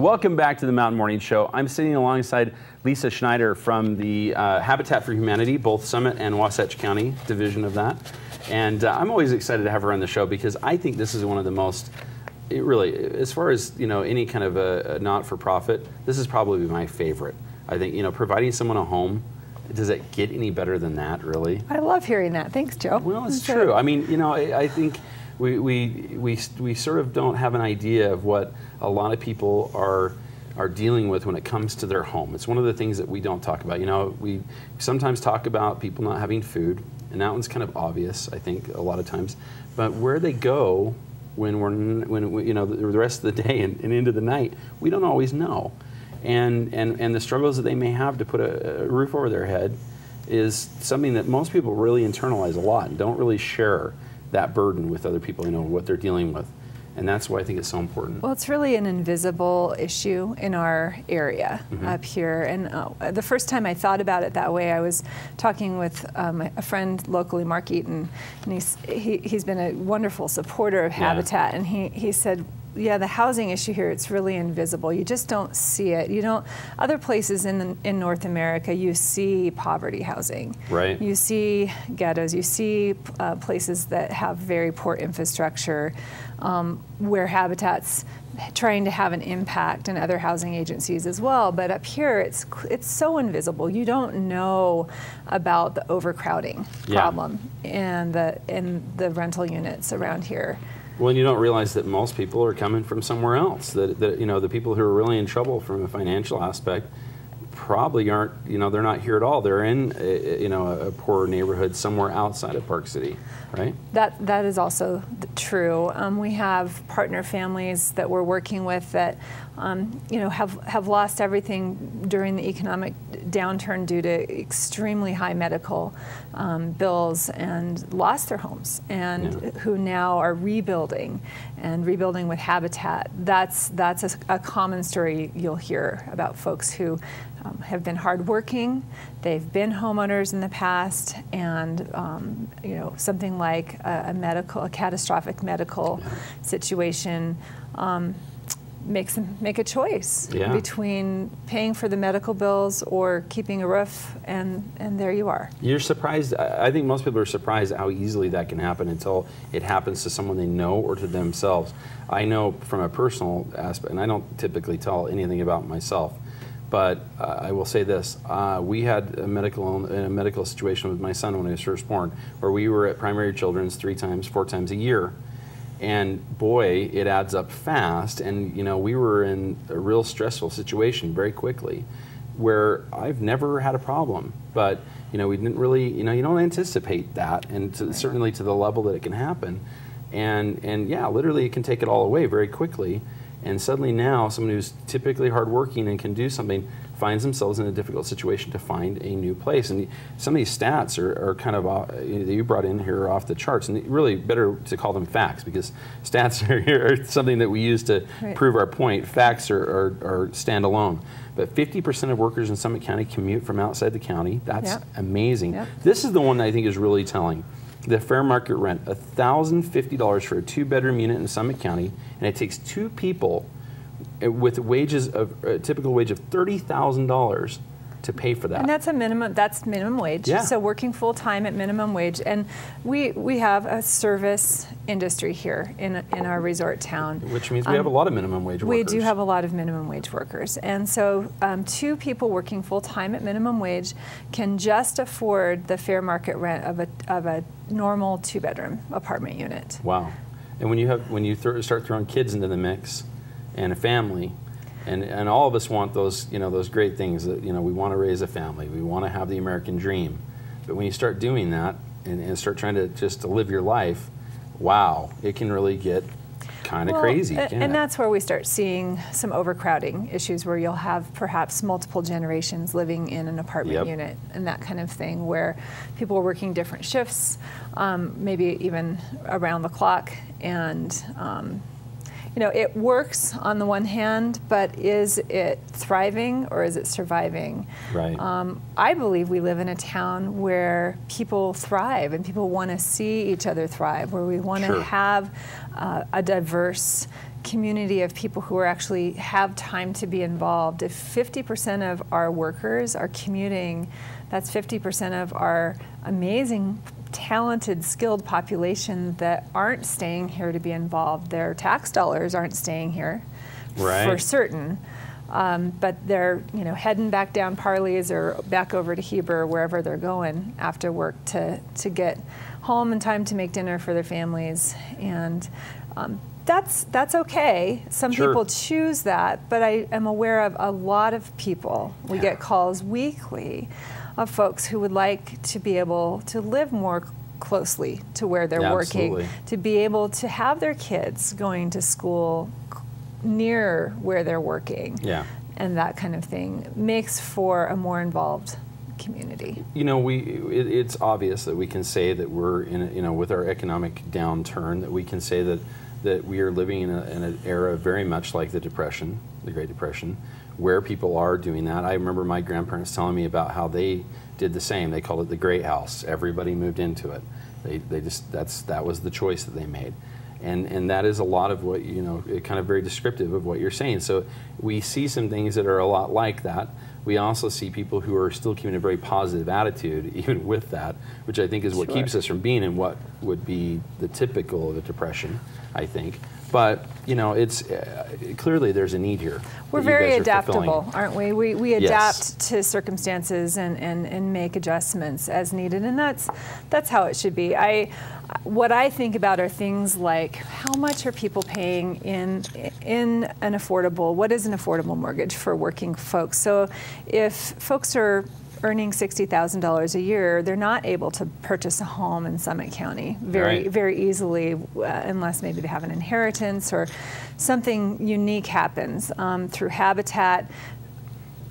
welcome back to the Mountain Morning Show. I'm sitting alongside Lisa Schneider from the Habitat for Humanity, both Summit and Wasatch County division of that. And I'm always excited to have her on the show because I think this is one of the most, as far as any kind of a not-for-profit, this is probably my favorite. I think providing someone a home, does it get any better than that, really? I love hearing that. Thanks, Joe. Well, it's true. I mean, I think we sort of don't have an idea of what a lot of people are dealing with when it comes to their home. It's one of the things that we don't talk about. We sometimes talk about people not having food, and that one's kind of obvious, I think, a lot of times. But where they go when the rest of the day and into the night, we don't always know. And the struggles that they may have to put a roof over their head is something that most people really internalize a lot and don't really share that burden with other people, what they're dealing with. And that's why I think it's so important. Well, it's really an invisible issue in our area up here. And the first time I thought about it that way, I was talking with a friend locally, Mark Eaton, and he's been a wonderful supporter of Habitat. And he said, yeah, the housing issue here, it's really invisible. You just don't see it. Other places in North America, you see poverty housing. Right. You see ghettos. You see places that have very poor infrastructure, where Habitat's trying to have an impact, and other housing agencies as well. But up here, it's so invisible. You don't know about the overcrowding problem in the rental units around here. Well, and you don't realize that most people are coming from somewhere else. That the people who are really in trouble from a financial aspect probably aren't. They're not here at all. They're in a poor neighborhood somewhere outside of Park City, right? That is also true. We have partner families that we're working with that have lost everything during the economic downturn due to extremely high medical bills and lost their homes, and who now are rebuilding with Habitat. That's a common story you'll hear about folks who have been hardworking. They've been homeowners in the past, and something like a catastrophic medical situation makes them make a choice between paying for the medical bills or keeping a roof, and there you are. You're surprised. I think most people are surprised how easily that can happen until it happens to someone they know or to themselves. I know from a personal aspect, and I don't typically tell anything about myself, but I will say this. We had a medical situation with my son when he was first born, where we were at primary children's 3 times, 4 times a year. And boy, it adds up fast, and we were in a real stressful situation very quickly, where I've never had a problem, but we didn't really, you don't anticipate that, and certainly to the level that it can happen, and yeah, literally it can take it all away very quickly, and suddenly now someone who's typically hardworking and can do something finds themselves in a difficult situation to find a new place. And some of these stats are kind of, that you brought in here are off the charts, and really better to call them facts, because stats are something that we use to prove our point. Facts are standalone. But 50% of workers in Summit County commute from outside the county. That's amazing. Yep. This is the one that I think is really telling. The fair market rent, $1,050 for a 2-bedroom unit in Summit County, and it takes 2 people with a typical wage of $30,000 to pay for that. And that's minimum wage. Yeah. So working full time at minimum wage. And we have a service industry here in our resort town. Which means we have a lot of minimum wage workers. We do have a lot of minimum wage workers. And so 2 people working full time at minimum wage can just afford the fair market rent of a normal 2-bedroom apartment unit. Wow. And when you start throwing kids into the mix, and a family, and all of us want those those great things that we want to raise a family, we want to have the American dream, but when you start doing that and start trying to live your life, wow, it can really get kind of crazy. And that's where we start seeing some overcrowding issues, where you'll have perhaps multiple generations living in an apartment unit and that kind of thing, where people are working different shifts, maybe even around the clock, and it works on the one hand, but is it thriving or is it surviving? Right. I believe we live in a town where people thrive and people want to see each other thrive, where we want to have a diverse community of people who actually have time to be involved. If 50% of our workers are commuting, that's 50% of our amazing, talented, skilled population that aren't staying here to be involved. Their tax dollars aren't staying here, for certain. But they're heading back down Parley's or back over to Heber, wherever they're going after work to get home in time to make dinner for their families. And that's okay. Some people choose that, but I am aware of a lot of people. We get calls weekly of folks who would like to be able to live more closely to where they're working, to be able to have their kids going to school near where they're working, and that kind of thing makes for a more involved community. It's obvious that we can say that we're in with our economic downturn, that we can say that we are living in an era very much like the Depression, the Great Depression, where people are doing that. I remember my grandparents telling me about how they did the same. They called it the Great House. Everybody moved into it. That was the choice that they made. And that is a lot of what, kind of very descriptive of what you're saying. So we see some things that are a lot like that. We also see people who are still keeping a very positive attitude, even with that, which I think is what keeps us from being in what would be the typical of a depression, I think. But, it's clearly there's a need here. We're very adaptable, aren't we? We adapt to circumstances and make adjustments as needed, and that's how it should be. What I think about are things like how much are people paying in an affordable, what is an affordable mortgage for working folks? So if folks are earning $60,000 a year, they're not able to purchase a home in Summit County very easily, unless maybe they have an inheritance or something unique happens. Through Habitat,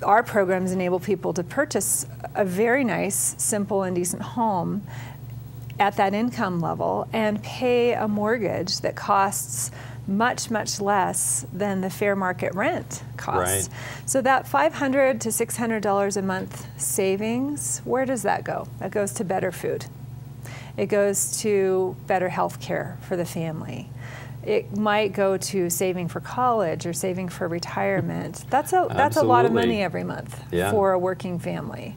our programs enable people to purchase a very nice, simple, and decent home at that income level and pay a mortgage that costs much, much less than the fair market rent costs. So that $500 to $600 a month savings, where does that go? That goes to better food. It goes to better health care for the family. It might go to saving for college or saving for retirement. That's a lot of money every month for a working family.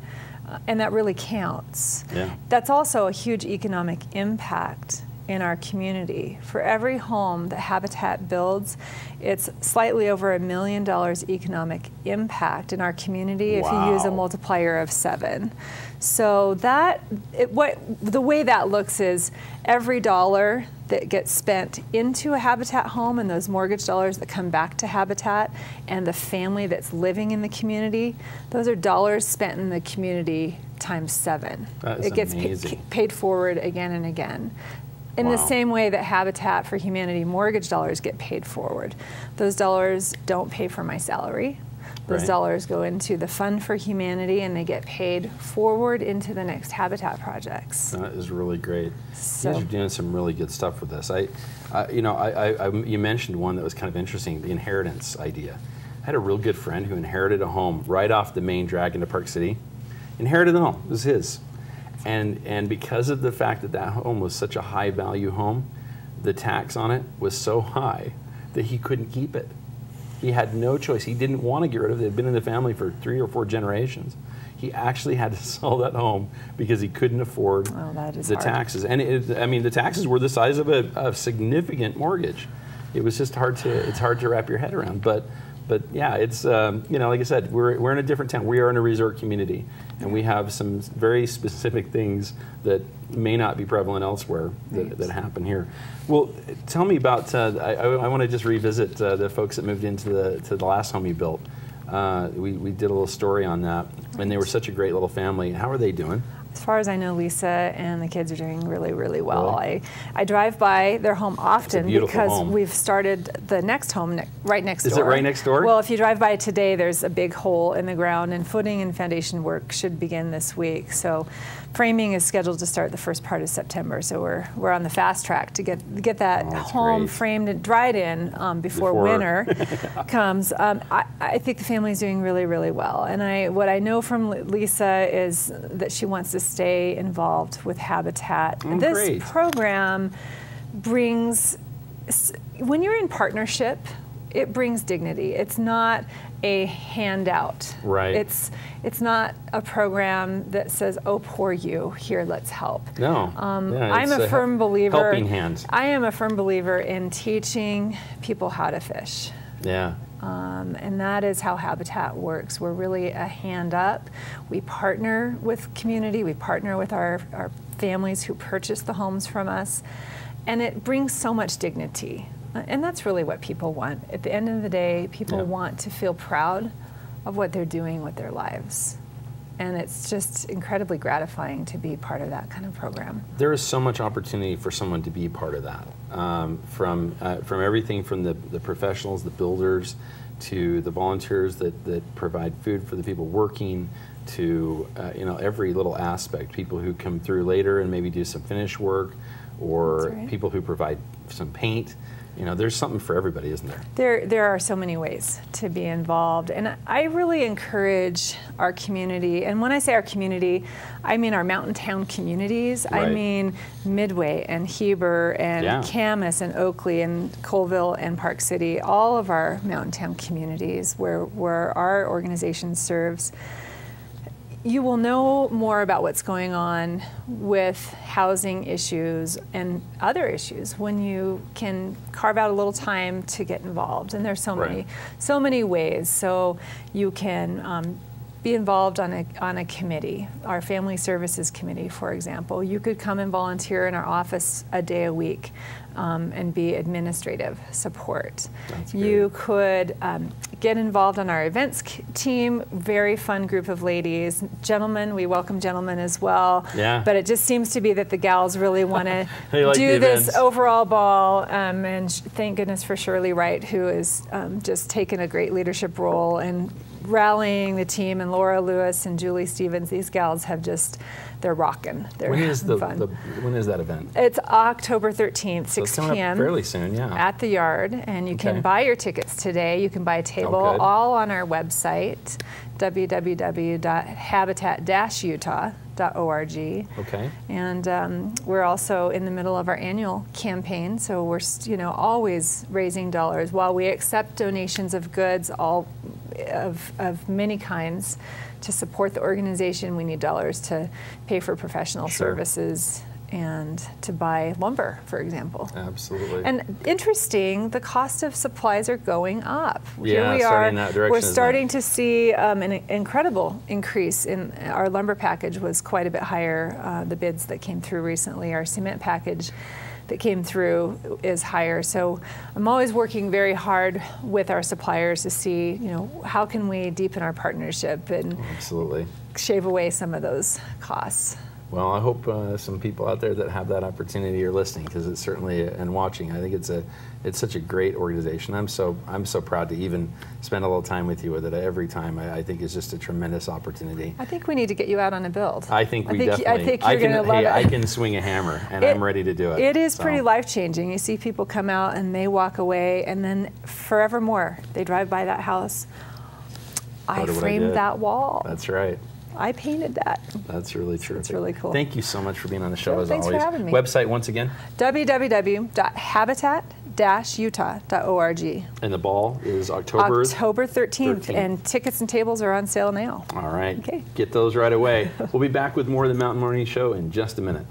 And that really counts. That's also a huge economic impact in our community. For every home that Habitat builds, it's slightly over $1 million economic impact in our community if you use a multiplier of 7. So the way that looks is every dollar that gets spent into a Habitat home and those mortgage dollars that come back to Habitat and the family that's living in the community, those are dollars spent in the community times 7. It gets paid forward again and again. In the same way that Habitat for Humanity mortgage dollars get paid forward. Those dollars don't pay for my salary. Those dollars go into the Fund for Humanity and they get paid forward into the next Habitat projects. That is really great. So, you guys are doing some really good stuff with this. You mentioned one that was kind of interesting, the inheritance idea. I had a real good friend who inherited a home right off the main drag into Park City. Inherited the home, it was his. And because of the fact that that home was such a high value home, the tax on it was so high that he couldn't keep it. He had no choice. He didn't want to get rid of it. It had been in the family for 3 or 4 generations. He actually had to sell that home because he couldn't afford the taxes. And the taxes were the size of a significant mortgage. It was just hard to wrap your head around. But yeah, it's like I said, we're in a different town. We are in a resort community, and we have some very specific things that may not be prevalent elsewhere that happen here. Well, tell me about. I want to just revisit the folks that moved into the last home you built. We did a little story on that, and they were such a great little family. How are they doing? As far as I know, Lisa and the kids are doing really, really well. Really? I drive by their home often because home. we've started the next home right next door. Is it right next door? Well, if you drive by today, there's a big hole in the ground, and footing and foundation work should begin this week. So framing is scheduled to start the first part of September. So we're on the fast track to get that home framed and dried in before winter comes. I think the family's doing really, really well. And what I know from Lisa is that she wants to stay involved with Habitat. This program brings, when you're in partnership, it brings dignity. It's not a handout. Right. It's not a program that says, "Oh, poor you. Here, let's help." No. I'm a firm believer. Helping hand. I am a firm believer in teaching people how to fish. Yeah. And that is how Habitat works. We're really a hand up. We partner with community. We partner with our families who purchase the homes from us. And it brings so much dignity. And that's really what people want. At the end of the day, people want to feel proud of what they're doing with their lives. And it's just incredibly gratifying to be part of that kind of program. There is so much opportunity for someone to be part of that. From everything from the professionals, the builders, to the volunteers that provide food for the people working, to every little aspect. People who come through later and maybe do some finish work, or people who provide some paint. There's something for everybody, isn't there? There are so many ways to be involved, and I really encourage our community, and when I say our community, I mean our mountain town communities. Right. I mean Midway and Heber and Camas and Oakley and Colville and Park City, all of our mountain town communities where our organization serves. You will know more about what's going on with housing issues and other issues when you can carve out a little time to get involved. And there's so many ways. So you can be involved on a committee, our Family Services Committee, for example. You could come and volunteer in our office a day a week and be administrative support. You could get involved on our events team, very fun group of ladies. Gentlemen, we welcome gentlemen as well. Yeah. But it just seems to be that the gals really want to like do this overall ball. And thank goodness for Shirley Wright, who has just taken a great leadership role and rallying the team, and Laura Lewis and Julie Stevens. These gals have they're rocking. They're when is fun. When is that event? It's October 13th, 6 p.m. p.m. fairly soon, at the Yard, and you can buy your tickets today. You can buy a table all on our website, www.habitat-utah.org. Okay. And we're also in the middle of our annual campaign, so we're always raising dollars. While we accept donations of goods, all of many kinds, to support the organization, we need dollars to pay for professional services and to buy lumber, for example. Absolutely. And interesting, the cost of supplies are going up. Yeah, Here we are. in that direction, we're starting to see an incredible increase in our lumber package. Was quite a bit higher. The bids that came through recently, our cement package that came through is higher. So I'm always working very hard with our suppliers to see, how can we deepen our partnership and shave away some of those costs. Well, I hope some people out there that have that opportunity are listening, because it's certainly, and watching. I think it's such a great organization. I'm so proud to even spend a little time with you with it every time. I think it's just a tremendous opportunity. I think we need to get you out on a build. I think definitely. I think you're going to love it. I can swing a hammer, and I'm ready to do it. It is pretty life-changing. You see people come out and they walk away, and then forevermore they drive by that house. I framed that wall. That's right. I painted that. That's really true. It's really cool. Thank you so much for being on the show, as always. Thanks for having me. Website once again? www.habitat-utah.org. And the ball is October 13th, and tickets and tables are on sale now. All right. Okay. Get those right away. We'll be back with more of the Mountain Morning Show in just a minute.